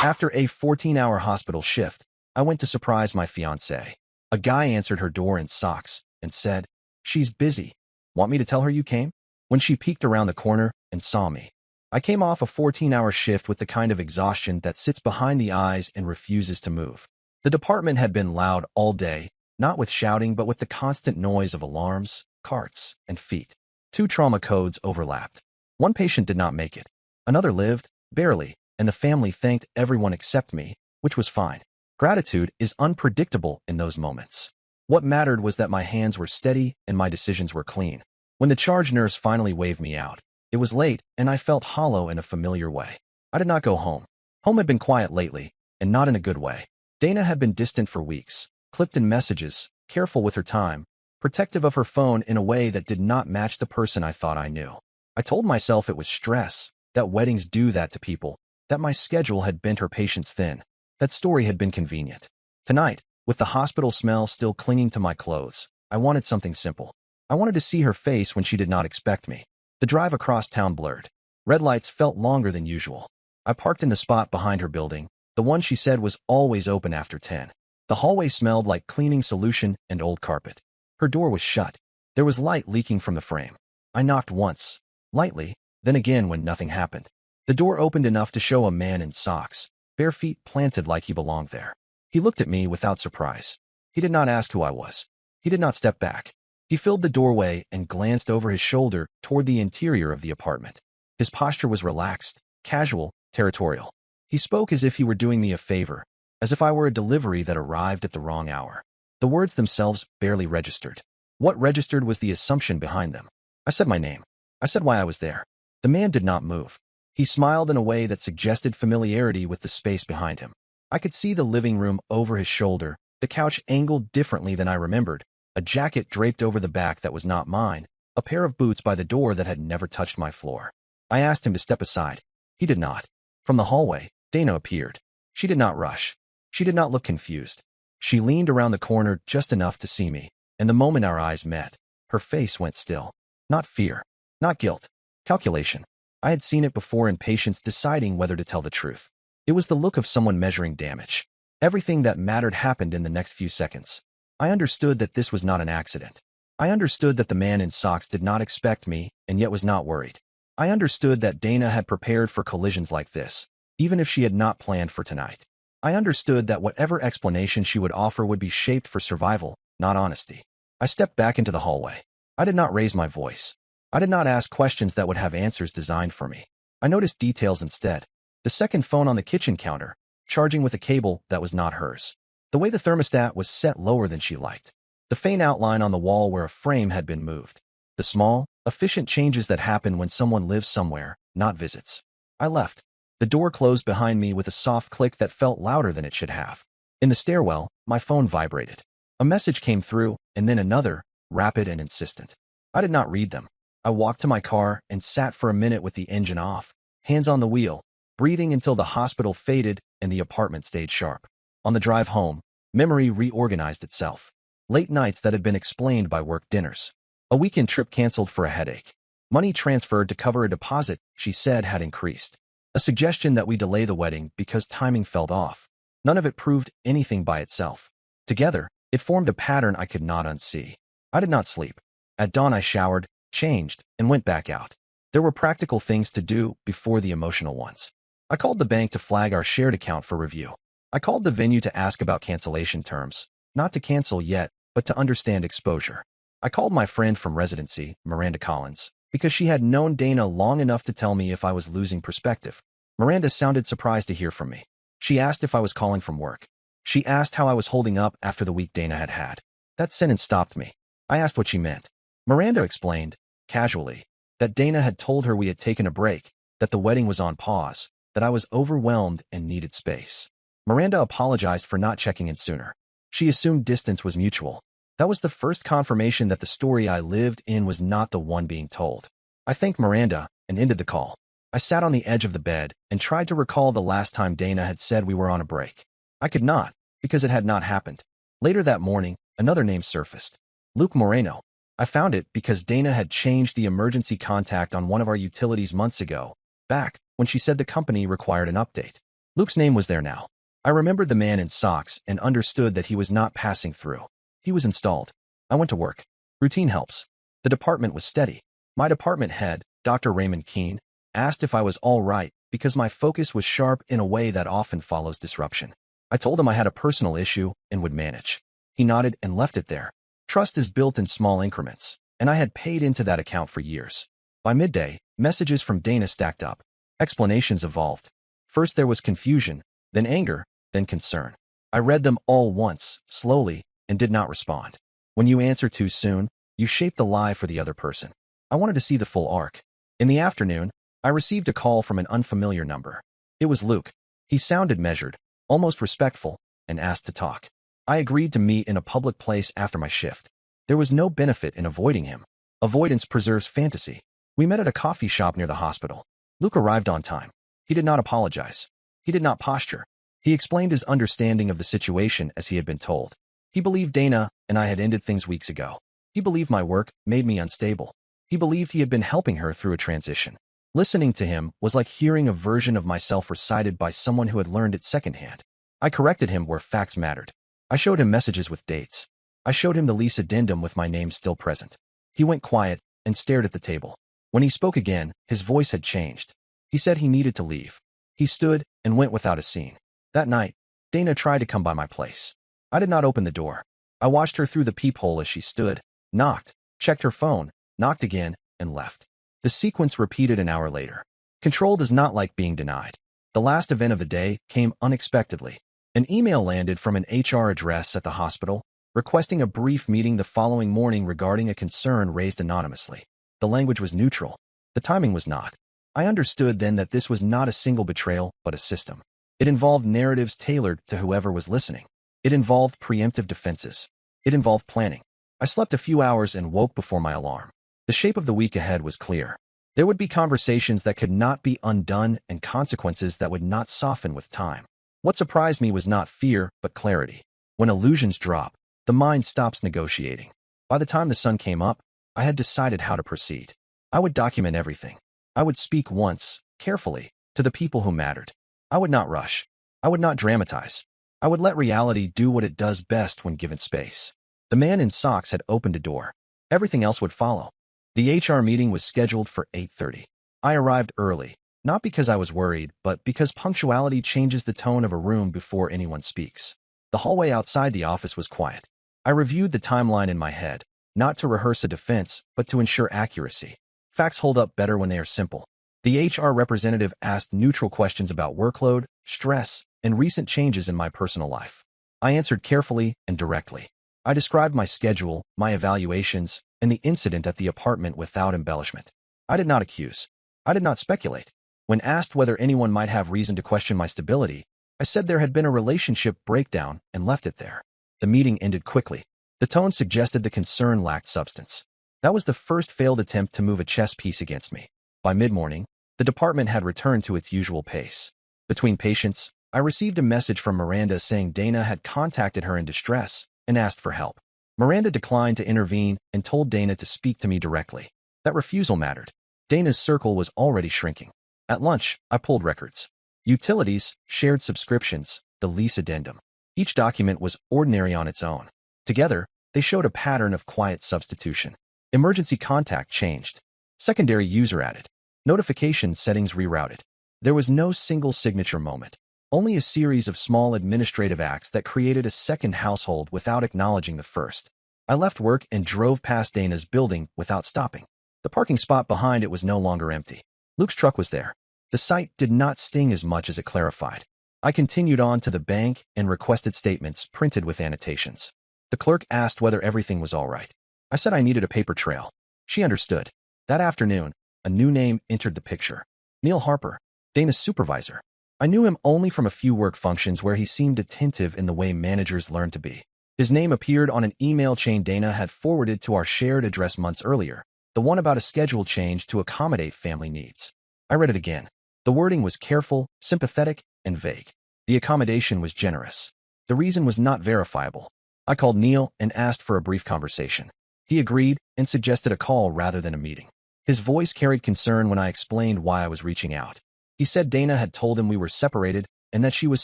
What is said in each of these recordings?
After a 14-hour hospital shift, I went to surprise my fiancée. A guy answered her door in socks and said, "She's busy. Want me to tell her you came?" When she peeked around the corner and saw me, I came off a 14-hour shift with the kind of exhaustion that sits behind the eyes and refuses to move. The department had been loud all day, not with shouting but with the constant noise of alarms, carts, and feet. 2 trauma codes overlapped. One patient did not make it. Another lived, barely, and the family thanked everyone except me, which was fine. Gratitude is unpredictable in those moments. What mattered was that my hands were steady and my decisions were clean. When the charge nurse finally waved me out, it was late and I felt hollow in a familiar way. I did not go home. Home had been quiet lately, and not in a good way. Dana had been distant for weeks, clipped in messages, careful with her time, protective of her phone in a way that did not match the person I thought I knew. I told myself it was stress, that weddings do that to people, that my schedule had bent her patience thin. That story had been convenient. Tonight, with the hospital smell still clinging to my clothes, I wanted something simple. I wanted to see her face when she did not expect me. The drive across town blurred. Red lights felt longer than usual. I parked in the spot behind her building, the one she said was always open after 10. The hallway smelled like cleaning solution and old carpet. Her door was shut. There was light leaking from the frame. I knocked once, lightly, then again when nothing happened. The door opened enough to show a man in socks, bare feet planted like he belonged there. He looked at me without surprise. He did not ask who I was. He did not step back. He filled the doorway and glanced over his shoulder toward the interior of the apartment. His posture was relaxed, casual, territorial. He spoke as if he were doing me a favor, as if I were a delivery that arrived at the wrong hour. The words themselves barely registered. What registered was the assumption behind them. I said my name. I said why I was there. The man did not move. He smiled in a way that suggested familiarity with the space behind him. I could see the living room over his shoulder, the couch angled differently than I remembered, a jacket draped over the back that was not mine, a pair of boots by the door that had never touched my floor. I asked him to step aside. He did not. From the hallway, Dana appeared. She did not rush. She did not look confused. She leaned around the corner just enough to see me, and the moment our eyes met, her face went still. Not fear, not guilt, calculation. I had seen it before in patients deciding whether to tell the truth. It was the look of someone measuring damage. Everything that mattered happened in the next few seconds. I understood that this was not an accident. I understood that the man in socks did not expect me and yet was not worried. I understood that Dana had prepared for collisions like this, even if she had not planned for tonight. I understood that whatever explanation she would offer would be shaped for survival, not honesty. I stepped back into the hallway. I did not raise my voice. I did not ask questions that would have answers designed for me. I noticed details instead. The second phone on the kitchen counter, charging with a cable that was not hers. The way the thermostat was set lower than she liked. The faint outline on the wall where a frame had been moved. The small, efficient changes that happen when someone lives somewhere, not visits. I left. The door closed behind me with a soft click that felt louder than it should have. In the stairwell, my phone vibrated. A message came through, and then another, rapid and insistent. I did not read them. I walked to my car and sat for a minute with the engine off, hands on the wheel, breathing until the hospital faded and the apartment stayed sharp. On the drive home, memory reorganized itself. Late nights that had been explained by work dinners. A weekend trip canceled for a headache. Money transferred to cover a deposit she said had increased. A suggestion that we delay the wedding because timing felt off. None of it proved anything by itself. Together, it formed a pattern I could not unsee. I did not sleep. At dawn I showered, changed, and went back out. There were practical things to do before the emotional ones. I called the bank to flag our shared account for review. I called the venue to ask about cancellation terms, not to cancel yet, but to understand exposure. I called my friend from residency, Miranda Collins, because she had known Dana long enough to tell me if I was losing perspective. Miranda sounded surprised to hear from me. She asked if I was calling from work. She asked how I was holding up after the week Dana had had. That sentence stopped me. I asked what she meant. Miranda explained, casually, that Dana had told her we had taken a break, that the wedding was on pause, that I was overwhelmed and needed space. Miranda apologized for not checking in sooner. She assumed distance was mutual. That was the first confirmation that the story I lived in was not the one being told. I thanked Miranda and ended the call. I sat on the edge of the bed and tried to recall the last time Dana had said we were on a break. I could not, because it had not happened. Later that morning, another name surfaced. Luke Moreno. I found it because Dana had changed the emergency contact on one of our utilities months ago, back when she said the company required an update. Luke's name was there now. I remembered the man in socks and understood that he was not passing through. He was installed. I went to work. Routine helps. The department was steady. My department head, Dr. Raymond Keene, asked if I was all right because my focus was sharp in a way that often follows disruption. I told him I had a personal issue and would manage. He nodded and left it there. Trust is built in small increments, and I had paid into that account for years. By midday, messages from Dana stacked up. Explanations evolved. First there was confusion, then anger, then concern. I read them all once, slowly, and did not respond. When you answer too soon, you shape the lie for the other person. I wanted to see the full arc. In the afternoon, I received a call from an unfamiliar number. It was Luke. He sounded measured, almost respectful, and asked to talk. I agreed to meet in a public place after my shift. There was no benefit in avoiding him. Avoidance preserves fantasy. We met at a coffee shop near the hospital. Luke arrived on time. He did not apologize. He did not posture. He explained his understanding of the situation as he had been told. He believed Dana and I had ended things weeks ago. He believed my work made me unstable. He believed he had been helping her through a transition. Listening to him was like hearing a version of myself recited by someone who had learned it secondhand. I corrected him where facts mattered. I showed him messages with dates. I showed him the lease addendum with my name still present. He went quiet and stared at the table. When he spoke again, his voice had changed. He said he needed to leave. He stood and went without a scene. That night, Dana tried to come by my place. I did not open the door. I watched her through the peephole as she stood, knocked, checked her phone, knocked again, and left. The sequence repeated an hour later. Control does not like being denied. The last event of the day came unexpectedly. An email landed from an HR address at the hospital, requesting a brief meeting the following morning regarding a concern raised anonymously. The language was neutral. The timing was not. I understood then that this was not a single betrayal, but a system. It involved narratives tailored to whoever was listening. It involved preemptive defenses. It involved planning. I slept a few hours and woke before my alarm. The shape of the week ahead was clear. There would be conversations that could not be undone and consequences that would not soften with time. What surprised me was not fear, but clarity. When illusions drop, the mind stops negotiating. By the time the sun came up, I had decided how to proceed. I would document everything. I would speak once, carefully, to the people who mattered. I would not rush. I would not dramatize. I would let reality do what it does best when given space. The man in socks had opened a door. Everything else would follow. The HR meeting was scheduled for 8:30. I arrived early, not because I was worried, but because punctuality changes the tone of a room before anyone speaks. The hallway outside the office was quiet. I reviewed the timeline in my head, not to rehearse a defense, but to ensure accuracy. Facts hold up better when they are simple. The HR representative asked neutral questions about workload, stress, and recent changes in my personal life. I answered carefully and directly. I described my schedule, my evaluations, and the incident at the apartment without embellishment. I did not accuse. I did not speculate. When asked whether anyone might have reason to question my stability, I said there had been a relationship breakdown and left it there. The meeting ended quickly. The tone suggested the concern lacked substance. That was the first failed attempt to move a chess piece against me. By mid-morning, the department had returned to its usual pace. Between patients, I received a message from Miranda saying Dana had contacted her in distress and asked for help. Miranda declined to intervene and told Dana to speak to me directly. That refusal mattered. Dana's circle was already shrinking. At lunch, I pulled records. Utilities, shared subscriptions, the lease addendum. Each document was ordinary on its own. Together, they showed a pattern of quiet substitution. Emergency contact changed. Secondary user added. Notification settings rerouted. There was no single signature moment. Only a series of small administrative acts that created a second household without acknowledging the first. I left work and drove past Dana's building without stopping. The parking spot behind it was no longer empty. Luke's truck was there. The sight did not sting as much as it clarified. I continued on to the bank and requested statements printed with annotations. The clerk asked whether everything was all right. I said I needed a paper trail. She understood. That afternoon, a new name entered the picture. Neil Harper, Dana's supervisor. I knew him only from a few work functions where he seemed attentive in the way managers learn to be. His name appeared on an email chain Dana had forwarded to our shared address months earlier, the one about a schedule change to accommodate family needs. I read it again. The wording was careful, sympathetic, and vague. The accommodation was generous. The reason was not verifiable. I called Neil and asked for a brief conversation. He agreed and suggested a call rather than a meeting. His voice carried concern when I explained why I was reaching out. He said Dana had told him we were separated and that she was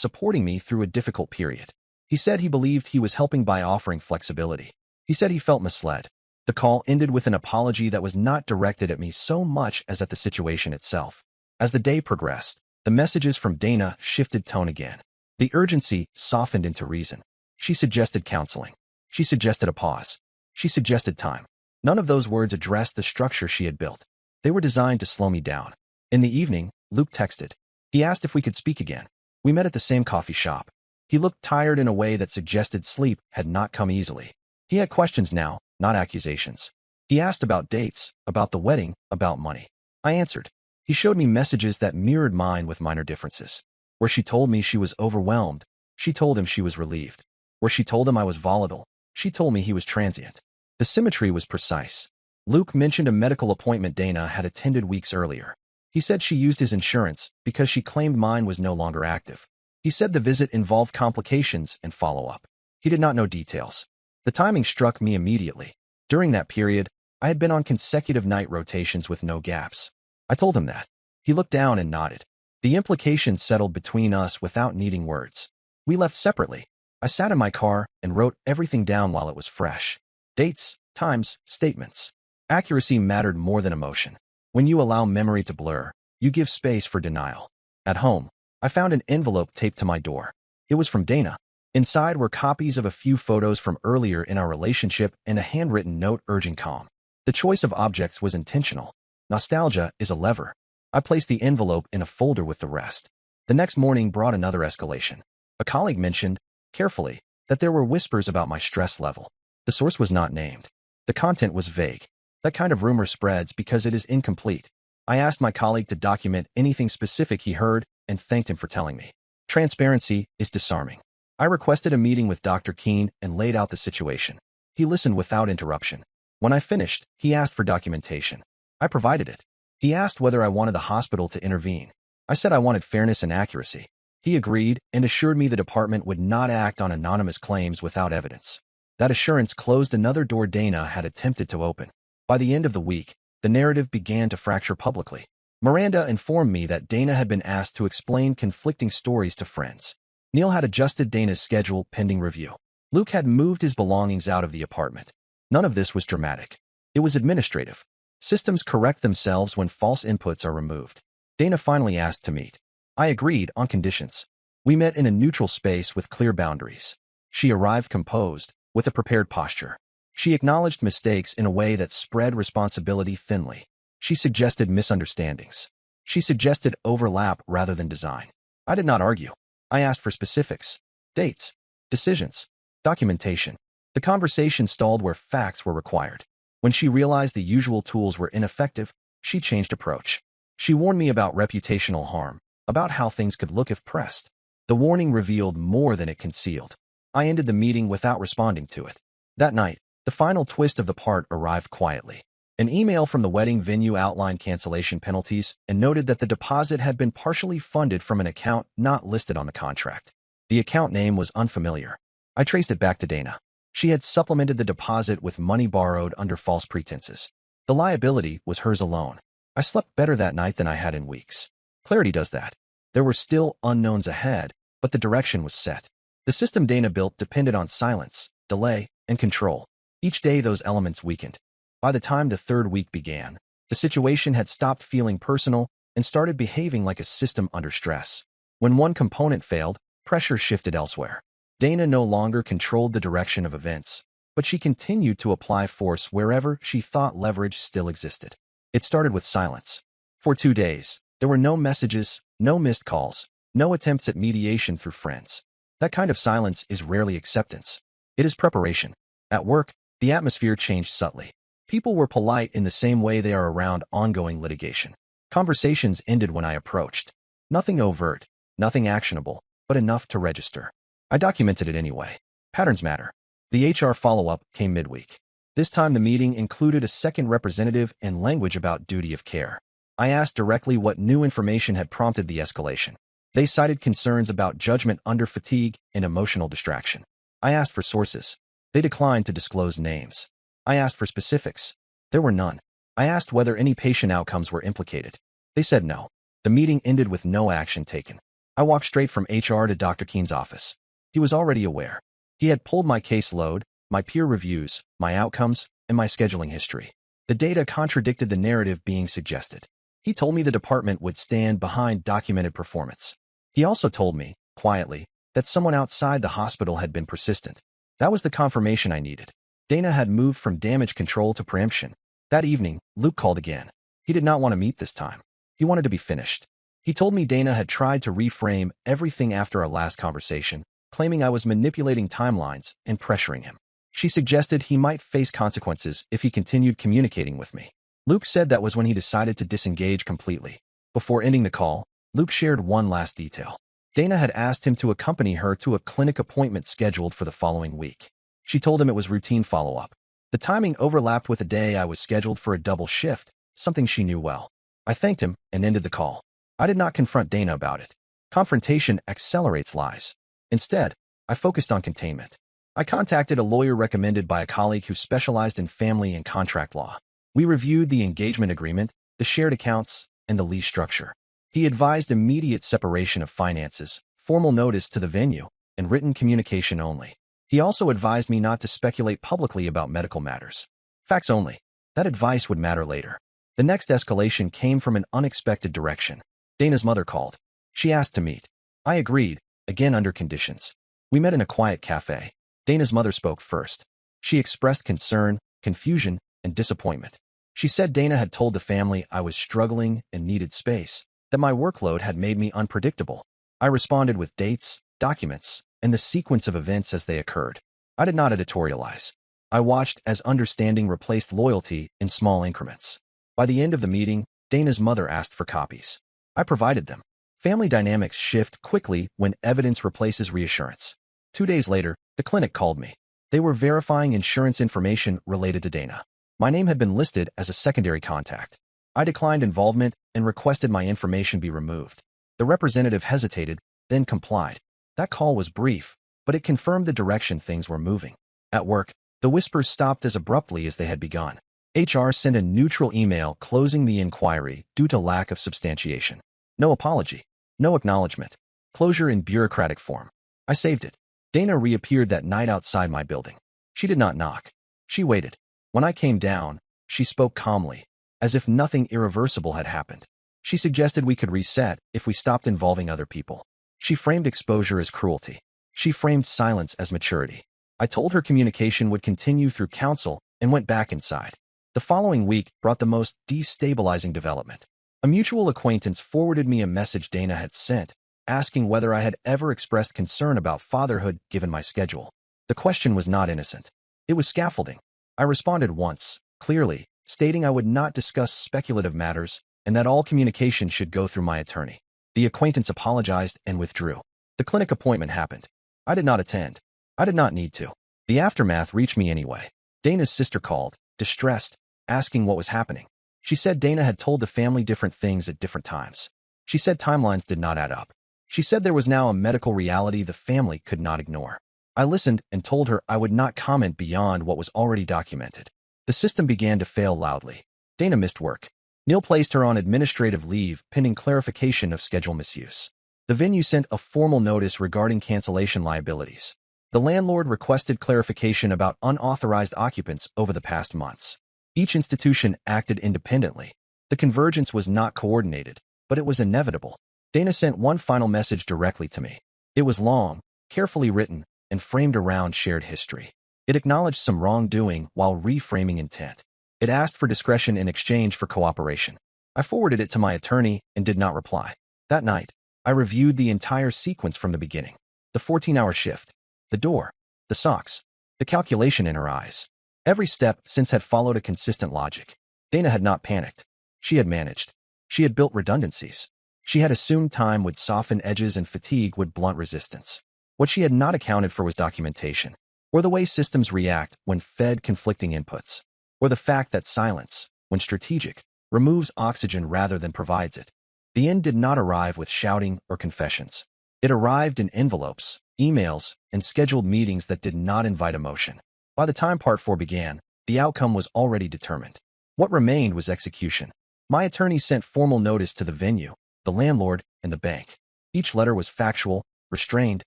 supporting me through a difficult period. He said he believed he was helping by offering flexibility. He said he felt misled. The call ended with an apology that was not directed at me so much as at the situation itself. As the day progressed, the messages from Dana shifted tone again. The urgency softened into reason. She suggested counseling. She suggested a pause. She suggested time. None of those words addressed the structure she had built. They were designed to slow me down. In the evening, Luke texted. He asked if we could speak again. We met at the same coffee shop. He looked tired in a way that suggested sleep had not come easily. He had questions now, not accusations. He asked about dates, about the wedding, about money. I answered. He showed me messages that mirrored mine with minor differences. Where she told me she was overwhelmed, she told him she was relieved. Where she told him I was volatile, she told me he was transient. The symmetry was precise. Luke mentioned a medical appointment Dana had attended weeks earlier. He said she used his insurance because she claimed mine was no longer active. He said the visit involved complications and follow-up. He did not know details. The timing struck me immediately. During that period, I had been on consecutive night rotations with no gaps. I told him that. He looked down and nodded. The implications settled between us without needing words. We left separately. I sat in my car and wrote everything down while it was fresh. Dates, times, statements. Accuracy mattered more than emotion. When you allow memory to blur, you give space for denial. At home, I found an envelope taped to my door. It was from Dana. Inside were copies of a few photos from earlier in our relationship and a handwritten note urging calm. The choice of objects was intentional. Nostalgia is a lever. I placed the envelope in a folder with the rest. The next morning brought another escalation. A colleague mentioned, carefully, that there were whispers about my stress level. The source was not named. The content was vague. That kind of rumor spreads because it is incomplete. I asked my colleague to document anything specific he heard and thanked him for telling me. Transparency is disarming. I requested a meeting with Dr. Keene and laid out the situation. He listened without interruption. When I finished, he asked for documentation. I provided it. He asked whether I wanted the hospital to intervene. I said I wanted fairness and accuracy. He agreed and assured me the department would not act on anonymous claims without evidence. That assurance closed another door Dana had attempted to open. By the end of the week, the narrative began to fracture publicly. Miranda informed me that Dana had been asked to explain conflicting stories to friends. Neil had adjusted Dana's schedule pending review. Luke had moved his belongings out of the apartment. None of this was dramatic. It was administrative. Systems correct themselves when false inputs are removed. Dana finally asked to meet. I agreed on conditions. We met in a neutral space with clear boundaries. She arrived composed, with a prepared posture. She acknowledged mistakes in a way that spread responsibility thinly. She suggested misunderstandings. She suggested overlap rather than design. I did not argue. I asked for specifics, dates, decisions, documentation. The conversation stalled where facts were required. When she realized the usual tools were ineffective, she changed approach. She warned me about reputational harm, about how things could look if pressed. The warning revealed more than it concealed. I ended the meeting without responding to it. That night, the final twist of the part arrived quietly. An email from the wedding venue outlined cancellation penalties and noted that the deposit had been partially funded from an account not listed on the contract. The account name was unfamiliar. I traced it back to Dana. She had supplemented the deposit with money borrowed under false pretenses. The liability was hers alone. I slept better that night than I had in weeks. Clarity does that. There were still unknowns ahead, but the direction was set. The system Dana built depended on silence, delay, and control. Each day those elements weakened. By the time the third week began, the situation had stopped feeling personal and started behaving like a system under stress. When one component failed, pressure shifted elsewhere. Dana no longer controlled the direction of events, but she continued to apply force wherever she thought leverage still existed. It started with silence. For 2 days, there were no messages, no missed calls, no attempts at mediation through friends. That kind of silence is rarely acceptance. It is preparation. At work, the atmosphere changed subtly. People were polite in the same way they are around ongoing litigation. Conversations ended when I approached. Nothing overt, nothing actionable, but enough to register. I documented it anyway. Patterns matter. The HR follow-up came midweek. This time the meeting included a second representative and language about duty of care. I asked directly what new information had prompted the escalation. They cited concerns about judgment under fatigue and emotional distraction. I asked for sources. They declined to disclose names. I asked for specifics. There were none. I asked whether any patient outcomes were implicated. They said no. The meeting ended with no action taken. I walked straight from HR to Dr. Keen's office. He was already aware. He had pulled my caseload, my peer reviews, my outcomes, and my scheduling history. The data contradicted the narrative being suggested. He told me the department would stand behind documented performance. He also told me, quietly, that someone outside the hospital had been persistent. That was the confirmation I needed. Dana had moved from damage control to preemption. That evening, Luke called again. He did not want to meet this time. He wanted to be finished. He told me Dana had tried to reframe everything after our last conversation, claiming I was manipulating timelines and pressuring him. She suggested he might face consequences if he continued communicating with me. Luke said that was when he decided to disengage completely. Before ending the call, Luke shared one last detail. Dana had asked him to accompany her to a clinic appointment scheduled for the following week. She told him it was routine follow-up. The timing overlapped with a day I was scheduled for a double shift, something she knew well. I thanked him and ended the call. I did not confront Dana about it. Confrontation accelerates lies. Instead, I focused on containment. I contacted a lawyer recommended by a colleague who specialized in family and contract law. We reviewed the engagement agreement, the shared accounts, and the lease structure. He advised immediate separation of finances, formal notice to the venue, and written communication only. He also advised me not to speculate publicly about medical matters. Facts only. That advice would matter later. The next escalation came from an unexpected direction. Dana's mother called. She asked to meet. I agreed, again under conditions. We met in a quiet cafe. Dana's mother spoke first. She expressed concern, confusion, and disappointment. She said Dana had told the family I was struggling and needed space, that my workload had made me unpredictable. I responded with dates, documents, and the sequence of events as they occurred. I did not editorialize. I watched as understanding replaced loyalty in small increments. By the end of the meeting, Dana's mother asked for copies. I provided them. Family dynamics shift quickly when evidence replaces reassurance. 2 days later, the clinic called me. They were verifying insurance information related to Dana. My name had been listed as a secondary contact. I declined involvement and requested my information be removed. The representative hesitated, then complied. That call was brief, but it confirmed the direction things were moving. At work, the whispers stopped as abruptly as they had begun. HR sent a neutral email closing the inquiry due to lack of substantiation. No apology. No acknowledgement. Closure in bureaucratic form. I saved it. Dana reappeared that night outside my building. She did not knock. She waited. When I came down, she spoke calmly, as if nothing irreversible had happened. She suggested we could reset if we stopped involving other people. She framed exposure as cruelty. She framed silence as maturity. I told her communication would continue through counsel and went back inside. The following week brought the most destabilizing development. A mutual acquaintance forwarded me a message Dana had sent, asking whether I had ever expressed concern about fatherhood given my schedule. The question was not innocent. It was scaffolding. I responded once, clearly, stating I would not discuss speculative matters and that all communication should go through my attorney. The acquaintance apologized and withdrew. The clinic appointment happened. I did not attend. I did not need to. The aftermath reached me anyway. Dana's sister called, distressed, asking what was happening. She said Dana had told the family different things at different times. She said timelines did not add up. She said there was now a medical reality the family could not ignore. I listened and told her I would not comment beyond what was already documented. The system began to fail loudly. Dana missed work. Neil placed her on administrative leave pending clarification of schedule misuse. The venue sent a formal notice regarding cancellation liabilities. The landlord requested clarification about unauthorized occupants over the past months. Each institution acted independently. The convergence was not coordinated, but it was inevitable. Dana sent one final message directly to me. It was long, carefully written, and framed around shared history. It acknowledged some wrongdoing while reframing intent. It asked for discretion in exchange for cooperation. I forwarded it to my attorney and did not reply. That night, I reviewed the entire sequence from the beginning. The 14-hour shift, the door, the socks, the calculation in her eyes. Every step since had followed a consistent logic. Dana had not panicked. She had managed. She had built redundancies. She had assumed time would soften edges and fatigue would blunt resistance. What she had not accounted for was documentation, or the way systems react when fed conflicting inputs, or the fact that silence, when strategic, removes oxygen rather than provides it. The end did not arrive with shouting or confessions. It arrived in envelopes, emails, and scheduled meetings that did not invite emotion. By the time Part 4 began, the outcome was already determined. What remained was execution. My attorney sent formal notice to the venue, the landlord, and the bank. Each letter was factual, restrained,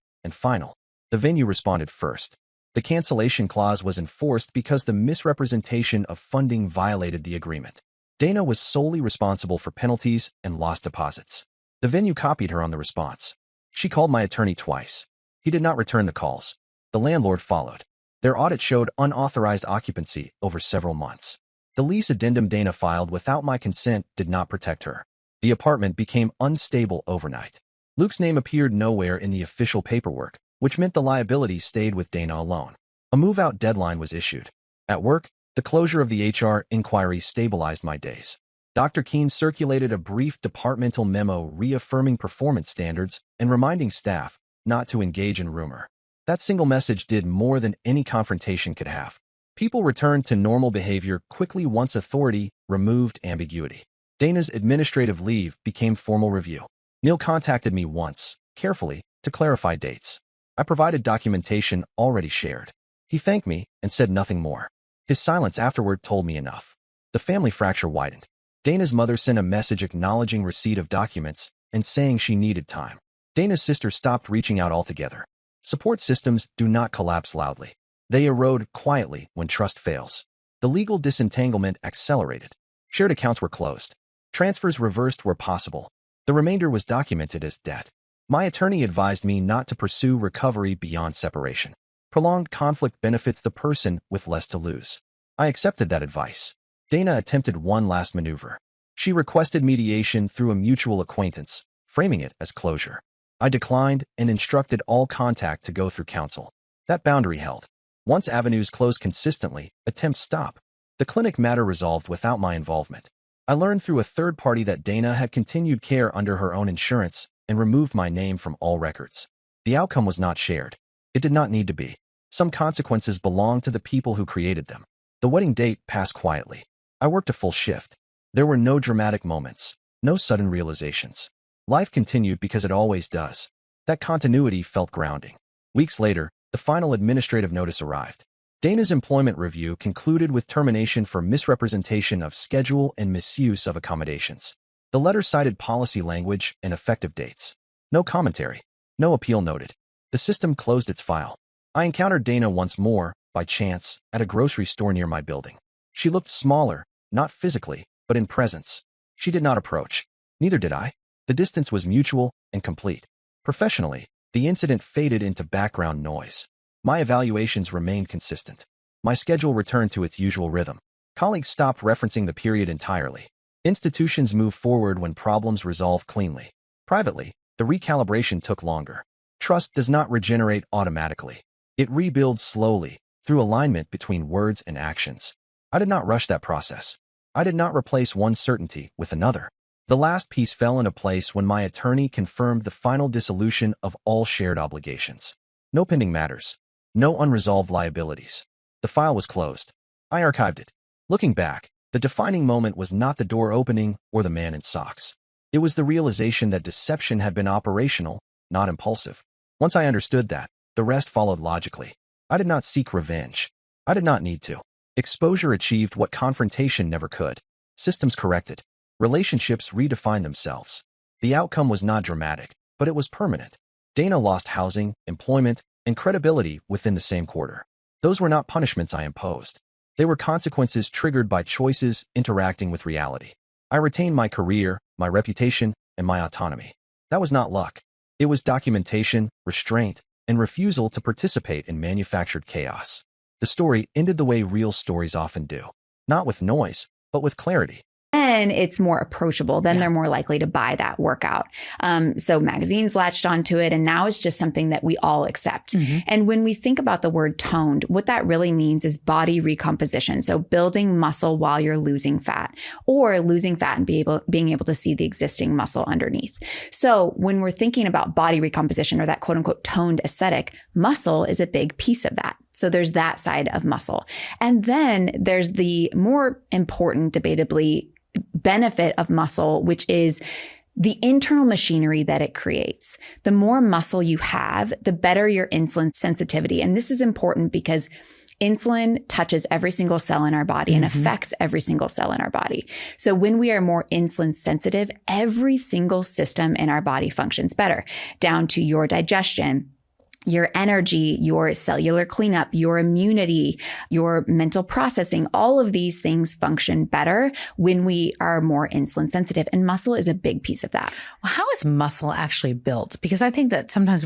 and final. The venue responded first. The cancellation clause was enforced because the misrepresentation of funding violated the agreement. Dana was solely responsible for penalties and lost deposits. The venue copied her on the response. She called my attorney twice. He did not return the calls. The landlord followed. Their audit showed unauthorized occupancy over several months. The lease addendum Dana filed without my consent did not protect her. The apartment became unstable overnight. Luke's name appeared nowhere in the official paperwork, which meant the liability stayed with Dana alone. A move-out deadline was issued. At work, the closure of the HR inquiry stabilized my days. Dr. Keene circulated a brief departmental memo reaffirming performance standards and reminding staff not to engage in rumor. That single message did more than any confrontation could have. People returned to normal behavior quickly once authority removed ambiguity. Dana's administrative leave became formal review. Neil contacted me once, carefully, to clarify dates. I provided documentation already shared. He thanked me and said nothing more. His silence afterward told me enough. The family fracture widened. Dana's mother sent a message acknowledging receipt of documents and saying she needed time. Dana's sister stopped reaching out altogether. Support systems do not collapse loudly. They erode quietly when trust fails. The legal disentanglement accelerated. Shared accounts were closed. Transfers reversed where possible. The remainder was documented as debt. My attorney advised me not to pursue recovery beyond separation. Prolonged conflict benefits the person with less to lose. I accepted that advice. Dana attempted one last maneuver. She requested mediation through a mutual acquaintance, framing it as closure. I declined and instructed all contact to go through counsel. That boundary held. Once avenues closed consistently, attempts stop. The clinic matter resolved without my involvement. I learned through a third party that Dana had continued care under her own insurance and removed my name from all records. The outcome was not shared. It did not need to be. Some consequences belong to the people who created them. The wedding date passed quietly. I worked a full shift. There were no dramatic moments, no sudden realizations. Life continued because it always does. That continuity felt grounding. Weeks later, the final administrative notice arrived. Dana's employment review concluded with termination for misrepresentation of schedule and misuse of accommodations. The letter cited policy language and effective dates. No commentary. No appeal noted. The system closed its file. I encountered Dana once more, by chance, at a grocery store near my building. She looked smaller, not physically, but in presence. She did not approach. Neither did I. The distance was mutual and complete. Professionally, the incident faded into background noise. My evaluations remained consistent. My schedule returned to its usual rhythm. Colleagues stopped referencing the period entirely. Institutions move forward when problems resolve cleanly. Privately, the recalibration took longer. Trust does not regenerate automatically. It rebuilds slowly, through alignment between words and actions. I did not rush that process. I did not replace one certainty with another. The last piece fell into place when my attorney confirmed the final dissolution of all shared obligations. No pending matters. No unresolved liabilities. The file was closed. I archived it. Looking back, the defining moment was not the door opening or the man in socks. It was the realization that deception had been operational, not impulsive. Once I understood that, the rest followed logically. I did not seek revenge. I did not need to. Exposure achieved what confrontation never could. Systems corrected. Relationships redefined themselves. The outcome was not dramatic, but it was permanent. Dana lost housing, employment, and credibility within the same quarter. Those were not punishments I imposed. They were consequences triggered by choices interacting with reality. I retained my career, my reputation, and my autonomy. That was not luck. It was documentation, restraint, and refusal to participate in manufactured chaos. The story ended the way real stories often do. Not with noise, but with clarity. Then it's more approachable. Then they're more likely to buy that workout. So magazines latched onto it, and now it's just something that we all accept. And when we think about the word toned, what that really means is body recomposition. So building muscle while you're losing fat, or losing fat and being able to see the existing muscle underneath. So when we're thinking about body recomposition, or that quote unquote toned aesthetic, muscle is a big piece of that. So there's that side of muscle. And then there's the more important, debatably, benefit of muscle, which is the internal machinery that it creates. The more muscle you have, the better your insulin sensitivity. And this is important because Insulin touches every single cell in our body and affects every single cell in our body. So when we are more insulin sensitive, every single system in our body functions better, down to your digestion, your energy, your cellular cleanup, your immunity, your mental processing. All of these things function better when we are more insulin sensitive. And muscle is a big piece of that. Well, how is muscle actually built? Because I think that sometimes